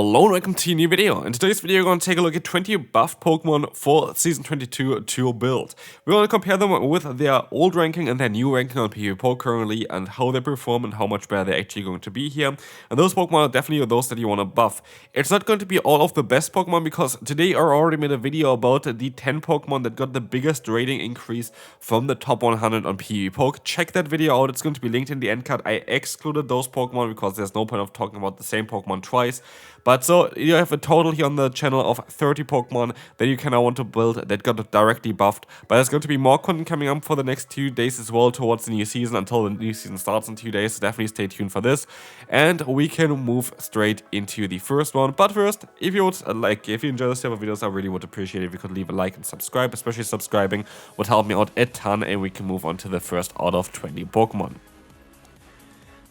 Hello and welcome to a new video. In today's video, we're going to take a look at 20 buffed Pokemon for Season 22 to build. We're going to compare them with their old ranking and their new ranking on PvP currently and how they perform and how much better they're actually going to be here. And those Pokemon are definitely those that you want to buff. It's not going to be all of the best Pokemon because today I already made a video about the 10 Pokemon that got the biggest rating increase from the top 100 on PvP. Check that video out, it's going to be linked in the end card. I excluded those Pokemon because there's no point of talking about the same Pokemon twice. But so you have a total here on the channel of 30 Pokemon that you can now want to build that got directly buffed. But there's going to be more content coming up for the next 2 days as well towards the new season until the new season starts in 2 days. So definitely stay tuned for this. And we can move straight into the first one. But first, if you would if you enjoy this type of videos, I really would appreciate it if you could leave a like and subscribe. Especially subscribing would help me out a ton, and we can move on to the first out of 20 Pokemon.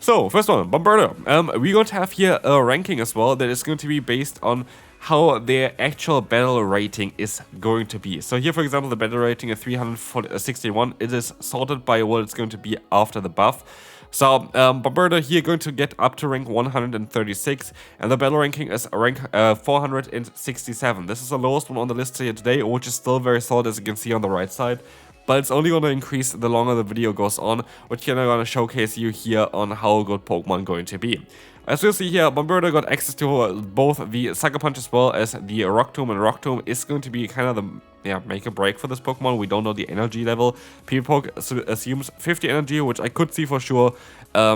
So, first one, Bombirdier. We're going to have here a ranking as well that is going to be based on how their actual battle rating is going to be. So here, for example, the battle rating is 361. It is sorted by what it's going to be after the buff. So, Bombirdier here going to get up to rank 136, and the battle ranking is rank 467. This is the lowest one on the list here today, which is still very solid, as you can see on the right side. But it's only going to increase the longer the video goes on, which I'm going to showcase you here on how good Pokemon going to be. As you'll see here, Bombirdier got access to both the Sucker Punch as well as the Rock Tomb, and Rock Tomb is going to be kind of the make or break for this Pokemon. We don't know the energy level. PvP assumes 50 energy, which I could see for sure,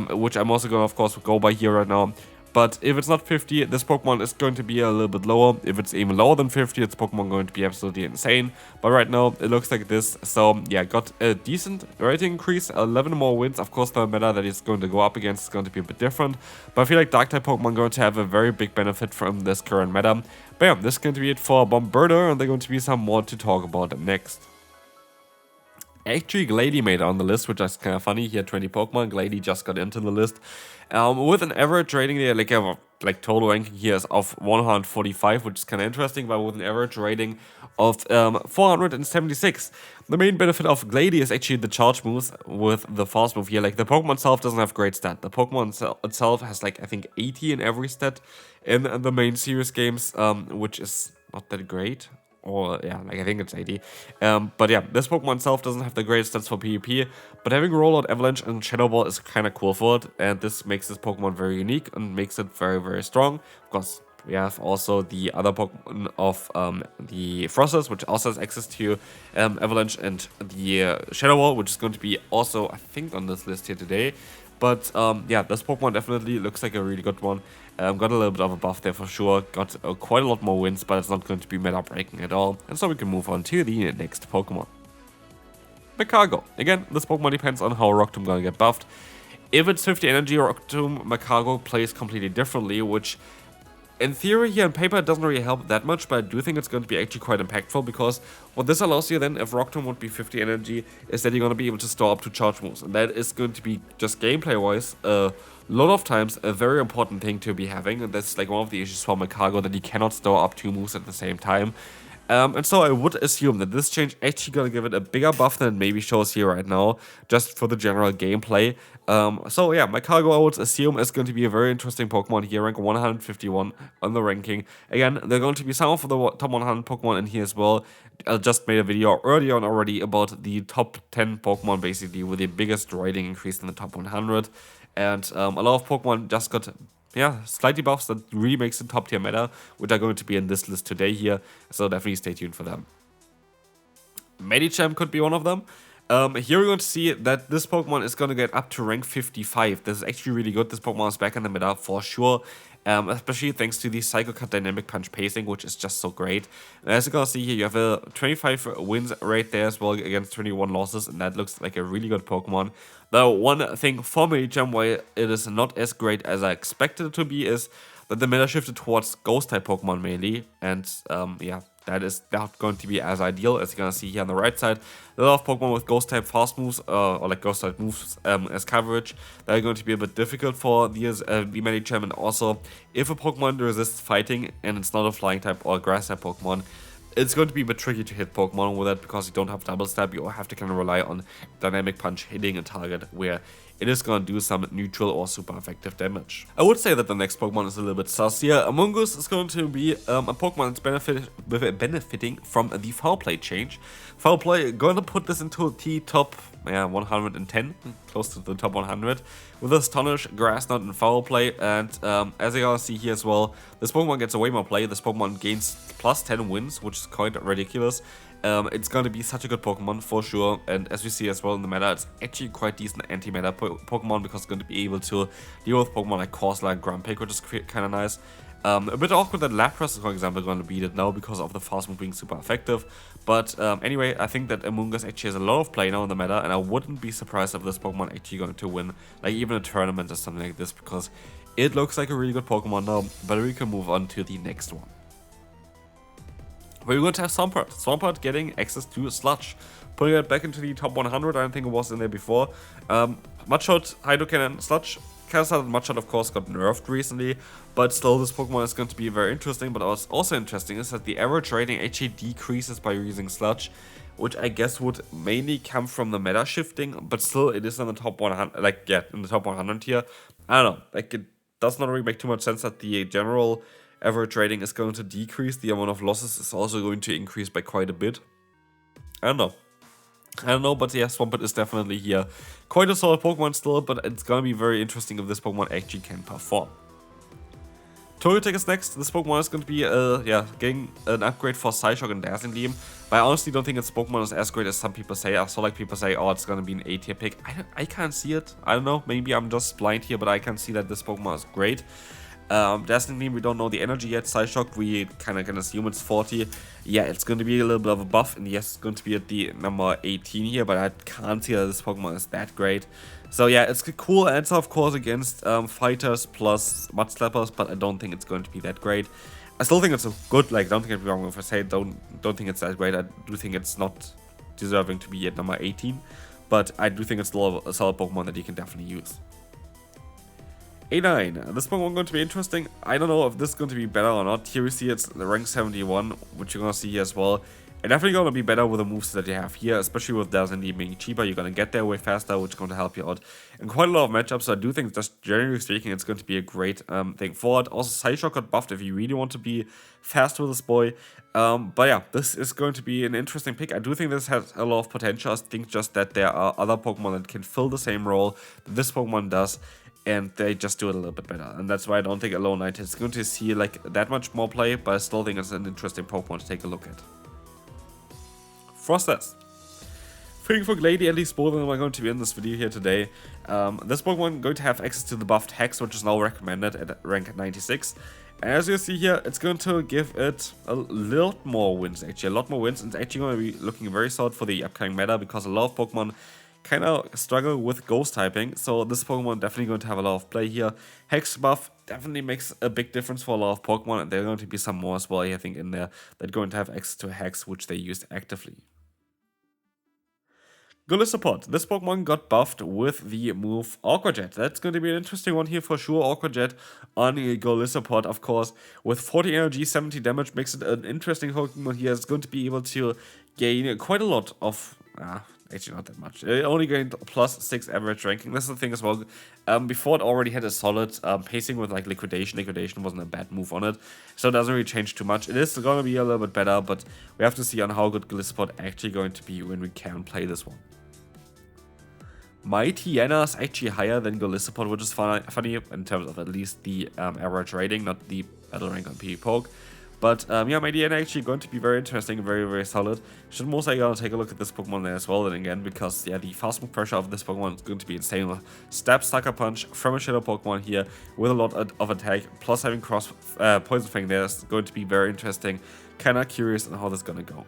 which I'm also going to, of course, go by here right now. But if it's not 50, this Pokemon is going to be a little bit lower. If it's even lower than 50, it's Pokemon going to be absolutely insane. But right now, it looks like this. So, yeah, got a decent rating increase, 11 more wins. Of course, the meta that it's going to go up against is going to be a bit different. But I feel like Dark-type Pokemon are going to have a very big benefit from this current meta. But yeah, this is going to be it for Bombirdier, and there's going to be some more to talk about next. Actually, Glalie made it on the list, which is kind of funny. Here, 20 Pokemon. Glalie just got into the list. With an average rating there, like total ranking here is of 145, which is kind of interesting, but with an average rating of 476. The main benefit of Glalie is actually the charge moves with the fast move here. Like, the Pokemon itself doesn't have great stat. The Pokemon itself has, like, I think 80 in every stat in the main series games, which is not that great. Or, yeah, like, I think it's 80. But yeah, this Pokemon itself doesn't have the greatest stats for PvP, but having Rollout, Avalanche, and Shadow Ball is kind of cool for it, and this makes this Pokemon very unique and makes it very, very strong. Of course, we have also the other Pokemon of the Froslass, which also has access to Avalanche, and the Shadow Ball, which is going to be also, I think, on this list here today. But yeah, this Pokemon definitely looks like a really good one. Got a little bit of a buff there for sure. Got quite a lot more wins, but it's not going to be meta breaking at all. And so we can move on to the next Pokemon. Magcargo. Again, this Pokemon depends on how Rock Tomb gonna get buffed. If it's 50 energy, Rock Tomb Magcargo plays completely differently, which in theory here on paper it doesn't really help that much, but I do think it's going to be actually quite impactful, because what this allows you then, if Rock Tomb would be 50 energy, is that you're going to be able to store up to charge moves, and that is going to be, just gameplay wise, a lot of times a very important thing to be having, and that's like one of the issues for Magcargo, that you cannot store up 2 moves at the same time. And so I would assume that this change actually gonna give it a bigger buff than it maybe shows here right now, just for the general gameplay. So yeah, Magcargo I would assume is going to be a very interesting Pokemon here, rank 151 on the ranking. Again, there are going to be some of the top 100 Pokemon in here as well. I just made a video earlier on already about the top 10 Pokemon basically with the biggest rating increase in the top 100. And a lot of Pokemon just got, yeah, slightly buffs that really makes it top tier meta, which are going to be in this list today here. So definitely stay tuned for them. Medicham could be one of them. Here we're going to see that this Pokemon is going to get up to rank 55. This is actually really good. This Pokemon is back in the meta for sure. Especially thanks to the Psycho Cut Dynamic Punch pacing, which is just so great. And as you can see here, you have a 25 wins rate there as well against 21 losses, and that looks like a really good Pokemon. The one thing for Medicham why it is not as great as I expected it to be is that the meta shifted towards Ghost-type Pokemon mainly, and yeah, that is not going to be as ideal, as you're gonna see here on the right side. A lot of Pokemon with Ghost-type fast moves, or like Ghost-type moves as coverage, that are going to be a bit difficult for the Medicham, and also, if a Pokemon resists fighting, and it's not a Flying-type or Grass-type Pokemon, it's going to be a bit tricky to hit Pokemon with that, because you don't have double stab. You have to kind of rely on Dynamic Punch hitting a target, where it is going to do some neutral or super effective damage. I would say that the next Pokemon is a little bit sussier. Amoonguss is going to be a Pokemon that's benefiting from the Foul Play change. Foul Play, going to put this into the top 110, close to the top 100, with Astonish, Grass Knot, and Foul Play. And as you can see here as well, this Pokemon gets way more play. This Pokemon gains plus 10 wins, which is quite ridiculous. It's going to be such a good Pokemon for sure, and as we see as well in the meta, it's actually quite decent anti-meta Pokemon because it's going to be able to deal with Pokemon like Corsola and Grumpig, which is kind of nice. A bit awkward that Lapras is, for example, going to beat it now because of the fast move being super effective. But anyway, I think that Amoonguss actually has a lot of play now in the meta, and I wouldn't be surprised if this Pokemon actually going to win, like even a tournament or something like this, because it looks like a really good Pokemon now. But we can move on to the next one. We're going to have Swampert. Swampert getting access to Sludge. Putting it back into the top 100, I don't think it was in there before. Mudshot, Hydrocannon, Sludge. Carousel Mudshot, of course, got nerfed recently, but still this Pokemon is going to be very interesting. But what's also interesting is that the average rating actually decreases by using Sludge, which I guess would mainly come from the meta shifting, but still it is in the top 100, like, yeah, in the top 100 here. I don't know, like, it does not really make too much sense that the general average rating is going to decrease. The amount of losses is also going to increase by quite a bit. I don't know, but yeah, Swampert is definitely here. Quite a solid Pokemon still, but it's gonna be very interesting if this Pokemon actually can perform. Togetic is next. This Pokemon is going to be getting an upgrade for Psyshock and Dazzling Gleam. But I honestly don't think its Pokemon is as great as some people say. I saw like people say, oh, it's gonna be an A-tier pick. I can't see it. I don't know, maybe I'm just blind here, but I can see that this Pokemon is great. Dazzling Gleam, we don't know the energy yet. Psyshock, we kind of can assume it's 40. Yeah, it's going to be a little bit of a buff, and yes, it's going to be at the number 18 here, but I can't see that this Pokemon is that great. So yeah, it's a cool answer, of course, against fighters plus Mud Slappers, but I don't think it's going to be that great. I still think it's a good, like, don't get me wrong if I say don't think it's that great. I do think it's not deserving to be at number 18, but I do think it's still a solid Pokemon that you can definitely use. A9, this Pokemon going to be interesting. I don't know if this is going to be better or not. Here we see it's the rank 71, which you're going to see here as well. And definitely going to be better with the moves that you have here, especially with Dazzling Gleam being cheaper. You're going to get there way faster, which is going to help you out in quite a lot of matchups. So I do think, just generally speaking, it's going to be a great thing forward. Also, Psyshock got buffed if you really want to be fast with this boy. But yeah, this is going to be an interesting pick. I do think this has a lot of potential. I think just that there are other Pokemon that can fill the same role that this Pokemon does, and they just do it a little bit better. And that's why I don't think Alolan Ninetales is going to see like that much more play, but I still think it's an interesting Pokemon to take a look at. Froslass. Thinking for Glalie, at least both of them are going to be in this video here today. This Pokemon going to have access to the buffed Hex, which is now recommended at rank 96. And as you see here, it's going to give it a lot more wins, actually. A lot more wins. And it's actually going to be looking very solid for the upcoming meta, because a lot of Pokemon kind of struggle with ghost typing, so this Pokemon definitely going to have a lot of play here. Hex buff definitely makes a big difference for a lot of Pokemon, and there are going to be some more as well, I think, in there that are going to have access to Hex, which they used actively. Golisopod. This Pokemon got buffed with the move Aqua Jet. That's going to be an interesting one here for sure. Aqua Jet on Golisopod, of course, with 40 energy, 70 damage, makes it an interesting Pokemon here. It's going to be able to gain quite a lot of... actually not that much. It only gained plus 6 average ranking. This is the thing as well. Before it already had a solid pacing with like Liquidation. Liquidation wasn't a bad move on it, so it doesn't really change too much. It is going to be a little bit better, but we have to see on how good Golisopod actually going to be when we can play this one. Mightyena is actually higher than Golisopod, which is funny in terms of at least the average rating, not the battle rank on PvPoke. But yeah, Mightyena actually going to be very interesting, very, very solid. Should most likely gonna take a look at this Pokemon there as well, then again, because yeah, the fast move pressure of this Pokemon is going to be insane. With Stab, Sucker Punch from a Shadow Pokemon here with a lot of attack, plus having cross Poison Fang there is going to be very interesting. Kinda curious on how this is gonna go.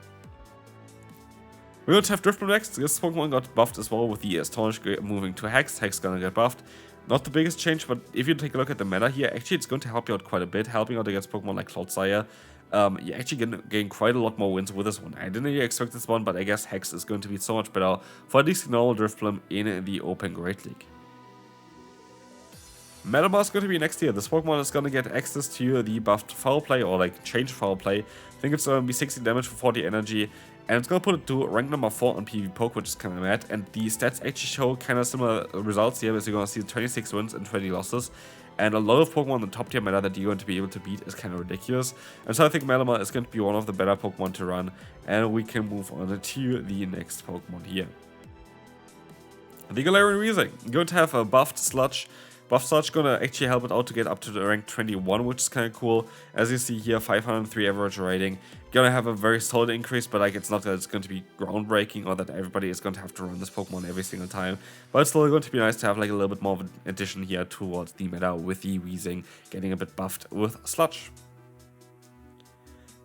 We're going to have Drifblim next. This Pokemon got buffed as well with the Astonish moving to Hex. Hex gonna get buffed. Not the biggest change, but if you take a look at the meta here, actually it's going to help you out quite a bit, helping out against Pokemon like Clodsire. You actually gain quite a lot more wins with this one. I didn't really expect this one, but I guess Hex is going to be so much better for at least normal Drifblim in the Open Great League. Malamar is going to be next here. This Pokemon is going to get access to the buffed Foul Play, or like changed Foul Play. I think it's going to be 60 damage for 40 energy. And it's gonna put it to rank number 4 on PvPoke, which is kind of mad. And the stats actually show kind of similar results here, as you're gonna see 26 wins and 20 losses. And a lot of Pokemon in the top tier meta that you're going to be able to beat is kind of ridiculous. And so I think Malamar is going to be one of the better Pokemon to run. And we can move on to the next Pokemon here. The Galarian Weezing. Going to have a buffed Sludge. Buff Sludge gonna actually help it out to get up to the rank 21, which is kind of cool. As you see here, 503 average rating. Gonna have a very solid increase, but like it's not that it's going to be groundbreaking or that everybody is going to have to run this Pokemon every single time. But it's still going to be nice to have like a little bit more of an addition here towards the meta with the Weezing getting a bit buffed with Sludge.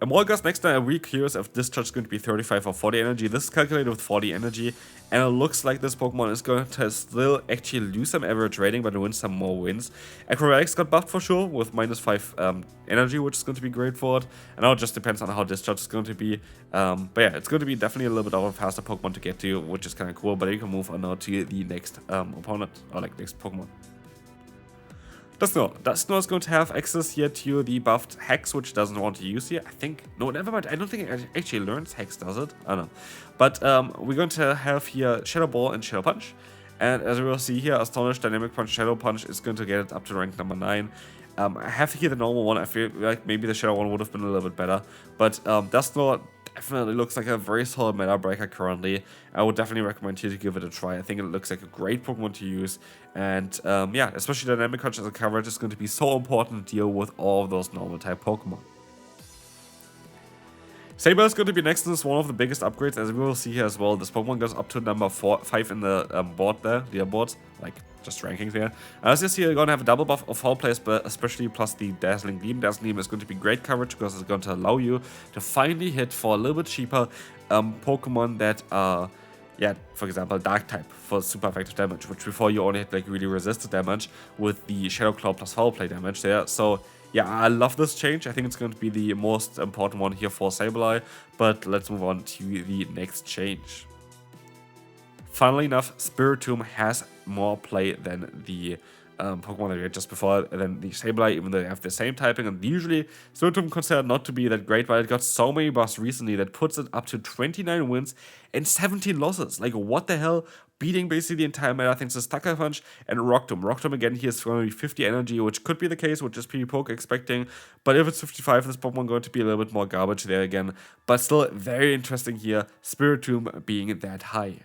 Emolga's next time, I'm really curious if this charge is going to be 35 or 40 energy. This is calculated with 40 energy, and it looks like this Pokemon is going to still actually lose some average rating, but win some more wins. Acrobatics got buffed for sure with -5 energy, which is going to be great for it. And now it just depends on how Discharge is going to be. But yeah, it's going to be definitely a little bit of a faster Pokemon to get to, which is kind of cool. But you can move on now to the next opponent, or like next Pokemon. Dusknoir. Dusknoir is going to have access here to the buffed Hex, which it doesn't want to use here. I think, no, never mind. I don't think it actually learns Hex, does it? I don't know. But we're going to have here Shadow Ball and Shadow Punch. And as we will see here, Astonish, Dynamic Punch, Shadow Punch is going to get it up to rank number 9. I have here the normal one. I feel like maybe the Shadow one would have been a little bit better. But Dusknoir definitely looks like a very solid meta breaker currently. I would definitely recommend you to give it a try. I think it looks like a great Pokemon to use. And yeah, especially Dynamic Punch as a coverage is going to be so important to deal with all of those normal type Pokemon. Sableye is going to be next, and is one of the biggest upgrades, as we will see here as well. This Pokemon goes up to number 5 in the board there, leaderboards, like just rankings here. As you see, you're going to have a double buff of Foul Play, but especially plus the Dazzling Gleam. Dazzling Gleam is going to be great coverage because it's going to allow you to finally hit for a little bit cheaper Pokemon that are, yeah, for example, Dark type for super effective damage, which before you only had like really resisted damage with the Shadow Claw plus Foul Play damage there. So yeah, I love this change. I think it's going to be the most important one here for Sableye, but let's move on to the next change. Funnily enough, Spiritomb has more play than the Pokemon that we had just before, than the Sableye, even though they have the same typing, and usually Spiritomb considered not to be that great, but it got so many buffs recently that puts it up to 29 wins and 17 losses. Like, what the hell? Beating basically the entire meta thanks to Sucker Punch and Rock Tomb. Rock Tomb again, here is going to be 50 energy, which could be the case, which is PvPoke expecting. But if it's 55, this Pokemon going to be a little bit more garbage there again. But still very interesting here, Spiritomb being that high.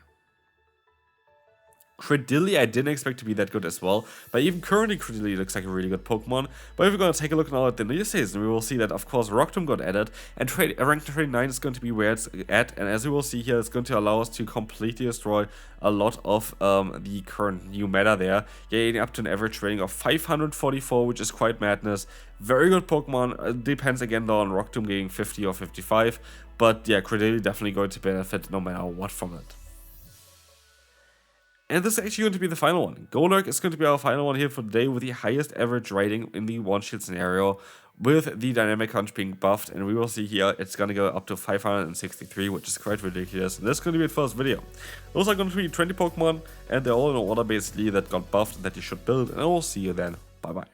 Cradily I didn't expect to be that good as well, but even currently Cradily looks like a really good Pokemon. But if we're going to take a look now at the new season, we will see that of course Rock Tomb got added, and rank 29 is going to be where it's at, and as we will see here, it's going to allow us to completely destroy a lot of the current new meta there, getting up to an average rating of 544, which is quite madness. Very good Pokemon. It depends again though on Rock Tomb getting 50 or 55, but yeah, Cradily definitely going to benefit no matter what from it. And this is actually going to be the final one. Golurk is going to be our final one here for today with the highest average rating in the one-shield scenario, with the Dynamic Punch being buffed, and we will see here it's going to go up to 563, which is quite ridiculous. And this is going to be the first video. Those are going to be 20 Pokemon, and they're all in order basically that got buffed and that you should build, and I will see you then. Bye bye.